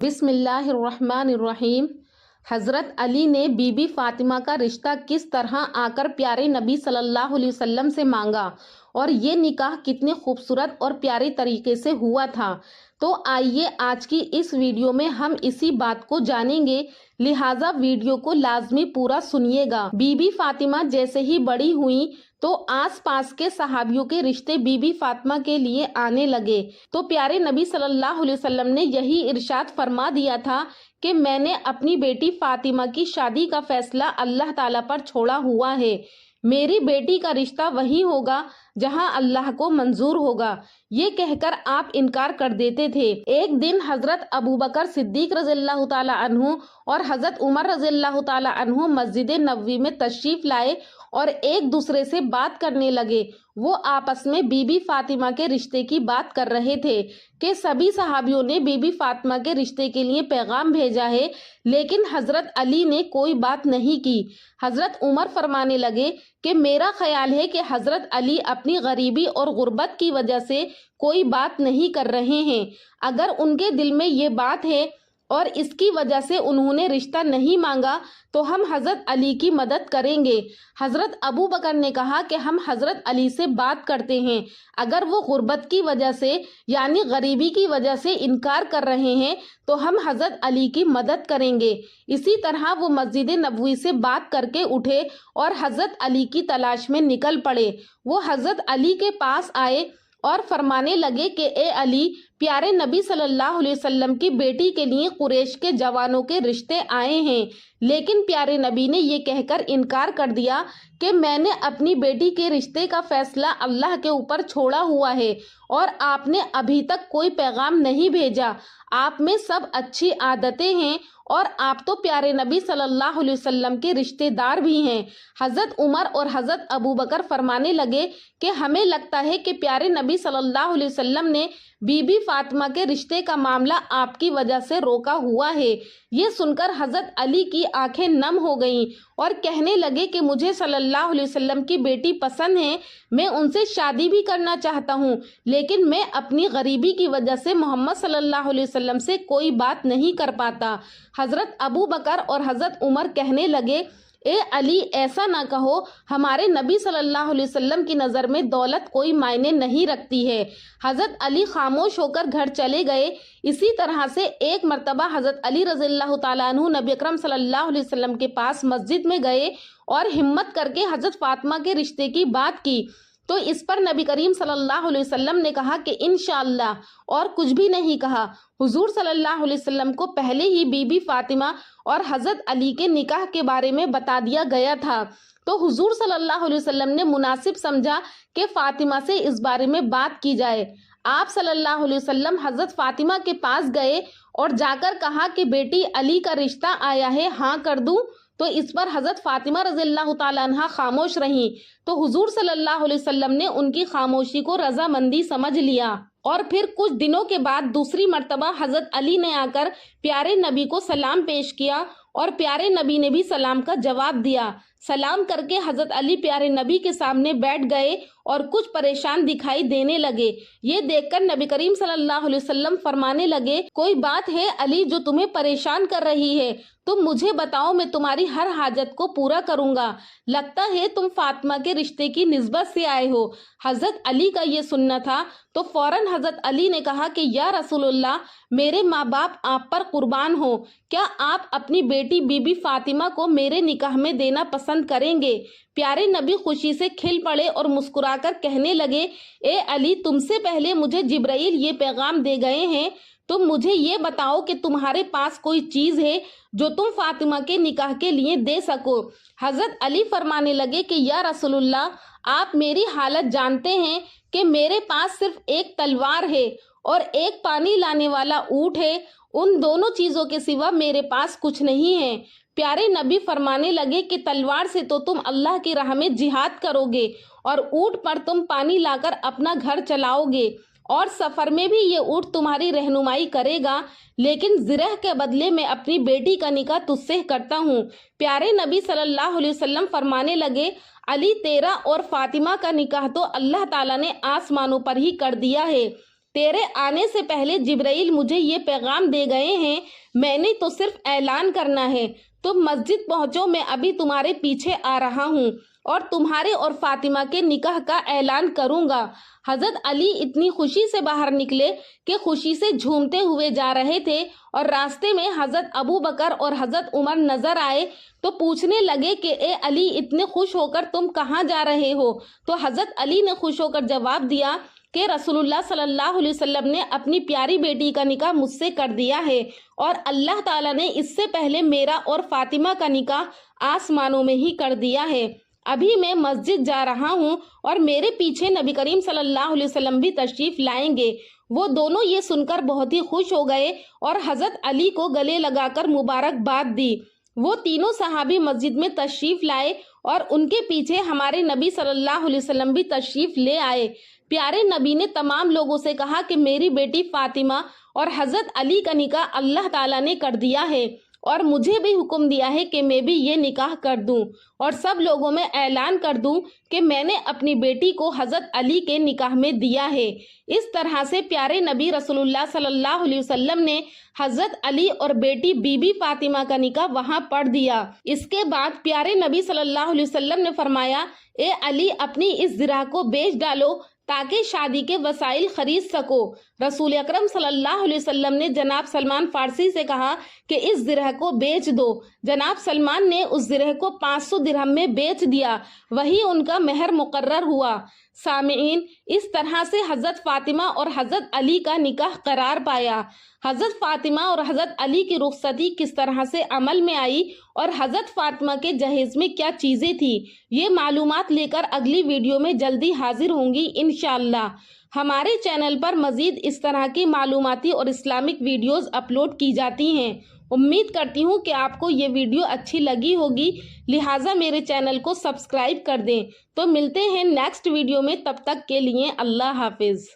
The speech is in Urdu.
بسم اللہ الرحمن الرحیم۔ حضرت علی نے بی بی فاطمہ کا رشتہ کس طرح آ کر پیارے نبی صلی اللہ علیہ وسلم سے مانگا اور یہ نکاح کتنے خوبصورت اور پیارے طریقے سے ہوا تھا، تو آئیے آج کی اس ویڈیو میں ہم اسی بات کو جانیں گے، لہٰذا ویڈیو کو لازمی پورا سنیے گا۔ بی بی فاطمہ جیسے ہی بڑی ہوئیں تو آس پاس کے صحابیوں کے رشتے بی بی فاطمہ کے لیے آنے لگے، تو پیارے نبی صلی اللہ علیہ وسلم نے یہی ارشاد فرما دیا تھا کہ میں نے اپنی بیٹی فاطمہ کی شادی کا فیصلہ اللہ تعالیٰ پر چھوڑا ہوا ہے، میری بیٹی کا رشتہ وہی ہوگا جہاں اللہ کو منظور ہوگا، یہ کہہ کر آپ انکار کر دیتے تھے۔ ایک دن حضرت ابوبکر صدیق رضی اللہ تعالیٰ عنہ اور حضرت عمر رضی اللہ تعالیٰ عنہ مسجد نبوی میں تشریف لائے اور ایک دوسرے سے بات کرنے لگے۔ وہ آپس میں بی بی فاطمہ کے رشتے کی بات کر رہے تھے کہ سبھی صحابیوں نے بی بی فاطمہ کے رشتے کے لیے پیغام بھیجا ہے، لیکن حضرت علی نے کوئی بات نہیں کی۔ حضرت عمر فرمانے لگے کہ میرا خیال ہے کہ حضرت علی اپنی غریبی اور غربت کی وجہ سے کوئی بات نہیں کر رہے ہیں، اگر ان کے دل میں یہ بات ہے اور اس کی وجہ سے انہوں نے رشتہ نہیں مانگا تو ہم حضرت علی کی مدد کریں گے۔ حضرت ابوبکر نے کہا کہ ہم حضرت علی سے بات کرتے ہیں، اگر وہ غربت کی وجہ سے یعنی غریبی کی وجہ سے انکار کر رہے ہیں تو ہم حضرت علی کی مدد کریں گے۔ اسی طرح وہ مسجد نبوی سے بات کر کے اٹھے اور حضرت علی کی تلاش میں نکل پڑے۔ وہ حضرت علی کے پاس آئے اور فرمانے لگے کہ اے علی، پیارے نبی صلی اللہ علیہ وسلم کی بیٹی کے لیے قریش کے جوانوں کے رشتے آئے ہیں، لیکن پیارے نبی نے یہ کہہ کر انکار کر دیا کہ میں نے اپنی بیٹی کے رشتے کا فیصلہ اللہ کے اوپر چھوڑا ہوا ہے اور آپ نے ابھی تک کوئی پیغام نہیں بھیجا، آپ میں سب اچھی عادتیں ہیں اور آپ تو پیارے نبی صلی اللہ علیہ وسلم کے رشتے دار بھی ہیں۔ حضرت عمر اور حضرت ابوبکر فرمانے لگے کہ ہمیں لگتا ہے کہ پیارے نبی صلی اللہ علیہ وسلم نے بی بی فاطمہ کے رشتے کا معاملہ آپ کی وجہ سے روکا ہوا ہے۔ یہ سن کر حضرت علی کی آنکھیں نم ہو گئیں اور کہنے لگے کہ مجھے صلی اللہ علیہ وسلم کی بیٹی پسند ہے، میں ان سے شادی بھی کرنا چاہتا ہوں، لیکن میں اپنی غریبی کی وجہ سے محمد صلی اللہ علیہ وسلم سے کوئی بات نہیں کر پاتا۔ حضرت ابوبکر اور حضرت عمر کہنے لگے اے علی، ایسا نہ کہو، ہمارے نبی صلی اللہ علیہ وسلم کی نظر میں دولت کوئی معنی نہیں رکھتی ہے۔ حضرت علی خاموش ہو کر گھر چلے گئے۔ اسی طرح سے ایک مرتبہ حضرت علی رضی اللہ تعالیٰ عنہ نبی اکرم صلی اللہ علیہ وسلم کے پاس مسجد میں گئے اور ہمت کر کے حضرت فاطمہ کے رشتے کی بات کی، تو اس پر نبی کریم صلی اللہ علیہ وسلم نے کہا کہ انشاءاللہ، اور کچھ بھی نہیں کہا۔ حضور صلی اللہ علیہ وسلم کو پہلے ہی بی بی فاطمہ اور حضرت علی کے نکاح کے بارے میں بتا دیا گیا تھا، تو حضور صلی اللہ علیہ وسلم نے مناسب سمجھا کہ فاطمہ سے اس بارے میں بات کی جائے۔ آپ صلی اللہ علیہ وسلم حضرت فاطمہ کے پاس گئے اور جا کر کہا کہ بیٹی علی کا رشتہ آیا ہے، ہاں کر دوں؟ تو اس پر حضرت فاطمہ رضی اللہ تعالیٰ عنہ خاموش رہیں، تو حضور صلی اللہ علیہ وسلم نے ان کی خاموشی کو رضامندی سمجھ لیا، اور پھر کچھ دنوں کے بعد دوسری مرتبہ حضرت علی نے آ کر پیارے نبی کو سلام پیش کیا اور پیارے نبی نے بھی سلام کا جواب دیا۔ سلام کر کے حضرت علی پیارے نبی کے سامنے بیٹھ گئے اور کچھ پریشان دکھائی دینے لگے۔ یہ دیکھ کر نبی کریم صلی اللہ علیہ وسلم فرمانے لگے کوئی بات ہے علی جو تمہیں پریشان کر رہی ہے؟ تم مجھے بتاؤ، میں تمہاری ہر حاجت کو پورا کروں گا، لگتا ہے تم فاطمہ کے رشتے کی نسبت سے آئے ہو۔ حضرت علی کا یہ سننا تھا تو فوراً حضرت علی نے کہا کہ یا رسول اللہ، میرے ماں باپ آپ پر قربان ہو، کیا آپ اپنی بیٹی بی بی فاطمہ کو میرے نکاح میں دینا پسند کریں گے؟ پیارے نبی خوشی سے کھل پڑے اور مسکرا کر کہنے لگے اے علی، تم سے پہلے مجھے جبرائیل یہ پیغام دے گئے ہیں، تم مجھے یہ بتاؤ کہ تمہارے پاس کوئی چیز ہے جو تم فاطمہ کے نکاح کے لیے دے سکو۔ حضرت علی فرمانے لگے کہ یا رسول اللہ، آپ میری حالت جانتے ہیں کہ میرے پاس صرف ایک تلوار ہے اور ایک پانی لانے والا اونٹ ہے، ان دونوں چیزوں کے سوا میرے پاس کچھ نہیں ہے۔ پیارے نبی فرمانے لگے کہ تلوار سے تو تم اللہ کی راہ میں جہاد کرو گے اور اونٹ پر تم پانی لا کر اپنا گھر چلاؤ گے، اور سفر میں بھی یہ اونٹ تمہاری رہنمائی کرے گا، لیکن زرہ کے بدلے میں اپنی بیٹی کا نکاح تجھ سے کرتا ہوں۔ پیارے نبی صلی اللہ علیہ وسلم فرمانے لگے علی، تیرا اور فاطمہ کا نکاح تو اللہ تعالیٰ نے آسمانوں پر ہی کر دیا ہے، تیرے آنے سے پہلے جبرائیل مجھے یہ پیغام دے گئے ہیں، میں نے تو صرف اعلان کرنا ہے، تم مسجد پہنچو، میں ابھی تمہارے پیچھے آ رہا ہوں اور تمہارے اور فاطمہ کے نکاح کا اعلان کروں گا۔ حضرت علی اتنی خوشی سے باہر نکلے کہ خوشی سے جھومتے ہوئے جا رہے تھے، اور راستے میں حضرت ابو بکر اور حضرت عمر نظر آئے تو پوچھنے لگے کہ اے علی، اتنے خوش ہو کر تم کہاں جا رہے ہو؟ تو حضرت علی نے خوش ہو کر جواب دیا کہ رسول اللہ صلی اللہ علیہ وسلم نے اپنی پیاری بیٹی کا نکاح مجھ سے کر دیا ہے، اور اللہ تعالیٰ نے اس سے پہلے میرا اور فاطمہ کا نکاح آسمانوں میں ہی کر دیا ہے۔ ابھی میں مسجد جا رہا ہوں اور میرے پیچھے نبی کریم صلی اللہ علیہ وسلم بھی تشریف لائیں گے۔ وہ دونوں یہ سن کر بہت ہی خوش ہو گئے اور حضرت علی کو گلے لگا کر مبارکباد دی۔ وہ تینوں صحابی مسجد میں تشریف لائے اور ان کے پیچھے ہمارے نبی صلی اللہ علیہ وسلم بھی تشریف لے آئے۔ پیارے نبی نے تمام لوگوں سے کہا کہ میری بیٹی فاطمہ اور حضرت علی کا نکاح اللہ تعالیٰ نے کر دیا ہے، اور مجھے بھی حکم دیا ہے کہ میں بھی یہ نکاح کر دوں اور سب لوگوں میں اعلان کر دوں کہ میں نے اپنی بیٹی کو حضرت علی کے نکاح میں دیا ہے۔ اس طرح سے پیارے نبی رسول اللہ صلی اللہ علیہ وسلم نے حضرت علی اور بیٹی بی بی فاطمہ کا نکاح وہاں پڑھ دیا۔ اس کے بعد پیارے نبی صلی اللہ علیہ وسلم نے فرمایا، اے علی، اپنی اس زرہ کو بیچ ڈالو تاکہ شادی کے وسائل خرید سکو۔ رسول اکرم صلی اللہ علیہ وسلم نے جناب سلمان فارسی سے کہا کہ اس زرہ کو بیچ دو۔ جناب سلمان نے اس زرہ کو 500 درہم میں بیچ دیا، وہی ان کا مہر مقرر ہوا۔ سامعین، اس طرح سے حضرت فاطمہ اور حضرت علی کا نکاح قرار پایا۔ حضرت فاطمہ اور حضرت علی کی رخصتی کس طرح سے عمل میں آئی اور حضرت فاطمہ کے جہیز میں کیا چیزیں تھی، یہ معلومات لے کر اگلی ویڈیو میں جلدی حاضر ہوں گی انشاءاللہ۔ ہمارے چینل پر مزید اس طرح کی معلوماتی اور اسلامک ویڈیوز اپلوڈ کی جاتی ہیں۔ امید کرتی ہوں کہ آپ کو یہ ویڈیو اچھی لگی ہوگی، لہٰذا میرے چینل کو سبسکرائب کر دیں۔ تو ملتے ہیں نیکسٹ ویڈیو میں، تب تک کے لیے اللہ حافظ۔